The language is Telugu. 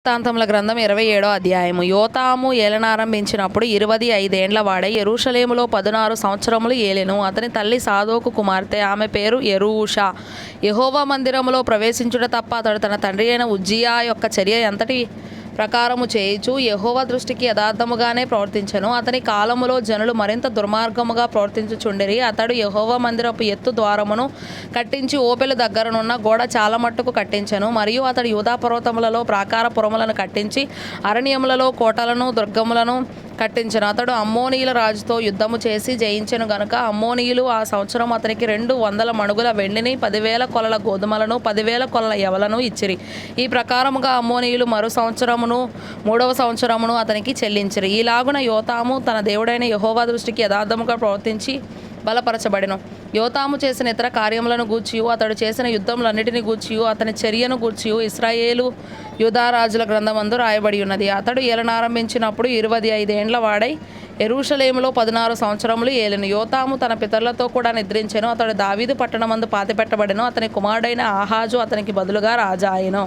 వృత్తాంతముల గ్రంథం 27వ అధ్యాయము. యోతాము ఏలనారంభించినప్పుడు 25 ఏండ్ల వాడై యెరూషలేములో 16 సంవత్సరములు ఏలెను. అతని తల్లి సాదోకు కుమార్తె, ఆమె పేరు యెరూషా. యెహోవా మందిరములో ప్రవేశించుట తప్ప అతడు తన తండ్రి అయిన ఉజ్జియా యొక్క చర్య ఎంతటి ప్రకారము చేయుచు యెహోవా దృష్టికి యథార్థముగానే ప్రవర్తించెను. అతని కాలములో జనులు మరింత దుర్మార్గముగా ప్రవర్తించుచుండిరి. అతడు యెహోవా మందిరపు ఎత్తు ద్వారమును కట్టించి ఓపెలు దగ్గరనున్న గోడ చాలా మట్టుకు కట్టించెను. మరియు అతడు యూదా పర్వతములలో ప్రాకార పురములను కట్టించి అరణ్యములలో కోటలను దుర్గములను కట్టించెను. అతడు అమ్మోనీయుల రాజుతో యుద్ధము చేసి జయించెను గనుక అమ్మోనీయులు ఆ సంవత్సరం అతనికి 200 మణుగుల వెండిని, 10,000 కొలల గోధుమలను, 10,000 కొలల యవలను ఇచ్చిరి. ఈ ప్రకారముగా అమ్మోనీయులు మరు సంవత్సరమును 3వ సంవత్సరమును అతనికి చెల్లించిరి. ఈలాగున యోతాము తన దేవుడైన యెహోవా దృష్టికి యథార్థముగా ప్రవర్తించి బలపరచబడెను. యోతాము చేసిన ఇతర కార్యములను గూర్చియు అతడు చేసిన యుద్ధములన్నిటిని గూర్చియు అతని చర్యను గూర్చియు ఇశ్రాయేలు యూదా రాజుల గ్రంథమందు రాయబడి ఉన్నది. అతడు ఏలనారంభించినప్పుడు 25 ఏండ్ల వాడై యెరూషలేములో 16 సంవత్సరములు ఏలెను. యోతాము తన పితరులతో కూడా నిద్రించెను. అతడు దావీదు పట్టణమందు పాతిపెట్టబడెను. అతని కుమారుడైన ఆహాజు అతనికి బదులుగా రాజాయెను.